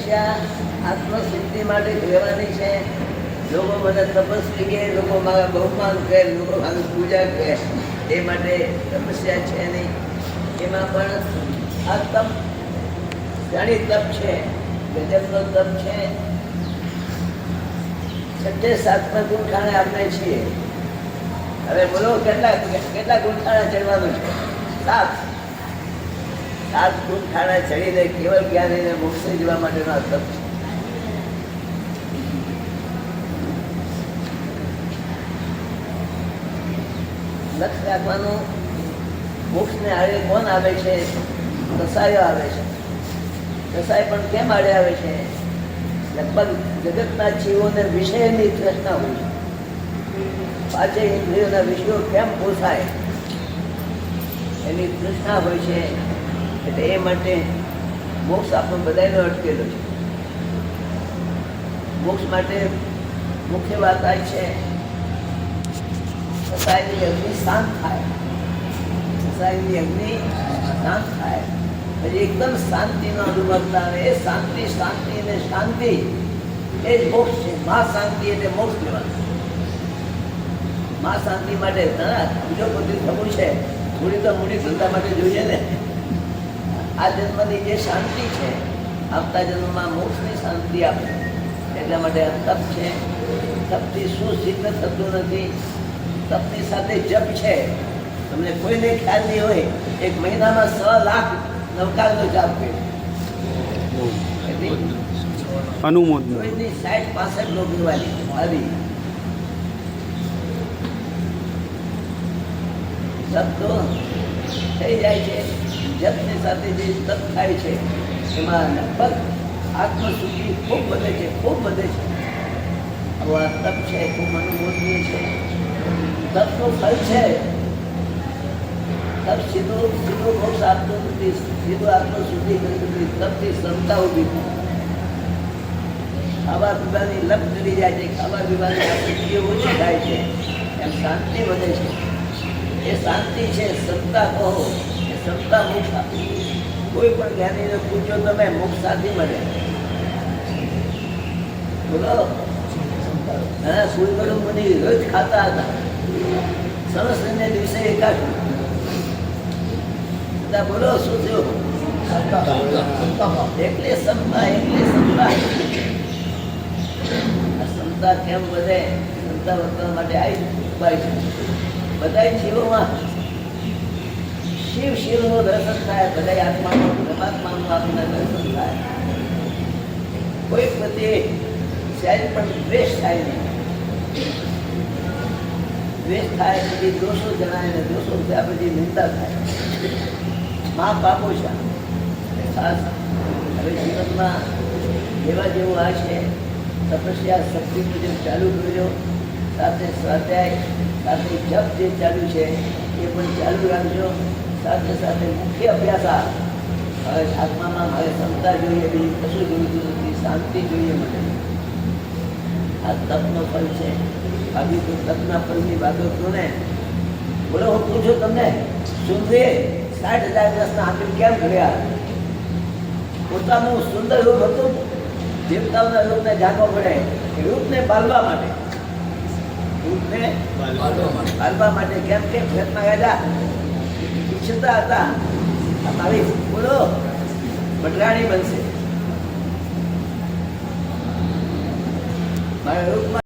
તપસ્યા આત્મસિદ્ધિ માટે રહેવાની છે. લોકો મને તપસ્વી કહે, લોકો મારા બહુમાન કહે, લોકો મારી પૂજા કહે, એ માટે તપસ્યા છે નહીં. એમાં પણ આ તપ ઘણી તપ છે, ગજબનો તપ છે. 6-7 ગુંઠાણે આપણે છીએ. હવે બોલો કેટલા ગુંઠાણા ચડવાનું છે? 7 ગુંઠાણા ચડીને કેવળ જ્ઞાનીને મોક્ષે જવા માટેનો આ તપ છે. લક્ષ રાખવાનું. મોક્ષને આડે કોણ આવે છે? કસાયો આવે છે. કસાય પણ કેમ આડે આવે છે? લગભગ જગતના જીવોને વિષયની તૃષ્ણા હોય છે. પાંચે ઇન્દ્રિયોના વિષયો કેમ પોસાય એની તૃષ્ણા હોય છે. એટલે એ માટે મોક્ષ આપણો બધાનો અટકેલો છે. મોક્ષ માટે મુખ્ય વાત આ છે, કસાયની અગ્નિ શાંત થાય. કસાયની અગ્નિ શાંત થાય પછી એકદમ શાંતિનો અનુભવ આવે. એ શાંતિ ને શાંતિ એ જ મોક્ષ છે. મા શાંતિ એટલે મોક્ષ લેવાનું. મા શાંતિ માટે બીજો બધું થવું છે. થોડી તો મૂડી ધંધા માટે જોઈએ ને. આ જન્મની જે શાંતિ છે, આવતા જન્મમાં મોક્ષની શાંતિ આપે. એટલા માટે આ તપ છે. તપથી શું સિદ્ધ થતું નથી. તપની સાથે જપ છે. તમને કોઈને ખ્યાલ નહીં હોય, 1 મહિનામાં 100 લાખ નવકારનો જાપ કર્યો. અનુમોદન 60-65 નોકરીવાળી આવી તપ તો થઈ જાય છે. જપની સાથે જે તપ થાય છે એમાં લગભગ આત્મશુદ્ધિ ખૂબ વધે છે, ખૂબ વધે છે. આવો આ તપ છે, ખૂબ અનુમોદનીય છે. તપનું ફળ છે. તપ સીધું મોક્ષ આપતું નથી, સીધું આત્મશુદ્ધિ કરી નથી. તપથી ક્ષમતા ઊભી થાય. ખાવા પીવાની લપ ચડી જાય છે. ખાવા પીવાની આસક્તિઓ ઓછી થાય છે. એમ શાંતિ વધે છે. એ શાંતિ છે. ક્ષમતા કહો એ ક્ષમતા મોક્ષ આપે. કોઈ પણ જ્ઞાનીને પૂછો તમે, મોક્ષ સાથી મળે. બોલો. હા, સૂર્યગઢ મુનિ રોજ ખાતા હતા. સરસ ને દિવસે એકાદું. બોલો શું થયું? એકલી ક્ષમતા. ક્ષમતા કેમ વધે? ક્ષમતા વધવા માટે આવી બધા જીવોમાં શિવનું દર્શન થાય. બધા આત્માનું પરમાત્માનું આપણને દર્શન થાય. કોઈ પ્રત્યે સહેજ પણ દ્વેષ થાય નહીં. દ્વેષ થાય પછી દોષો જણાય ને દોષો થયા પછી નિંદા થાય. મા પાપો છે. ખાસ હવે જીવનમાં એવા જેવું આ છે. તપસ્યા શક્તિ પૂજન ચાલુ કરજો. સાથે સ્વાધ્યાય સાથે જપ જે ચાલુ છે એ પણ ચાલુ રાખજો. સાથે સાથે મુખ્ય અભ્યાસ હવે આત્મામાં મારે ક્ષમતા જોઈએ, બીજું કશું જોઈતું નથી. શાંતિ જોઈએ મને. આ તપનો ફળ છે. બાકી તો તપના ફળની બાબતો ને બોલો. હું પૂછું તમને, સુંદરે 60,000 વર્ષના આંકડી કેમ કર્યા? પોતાનું સુંદર રૂપ હતું. દેવતાઓના રૂપને ઝાંખો પડે એ રૂપને પાલવા માટે. રૂપને પાલવા માટે કેમ કે પ્રયત્ન કર્યા ઈચ્છતા હતા મારી બોલો બટરાણી બનશે મારા રૂપમાં.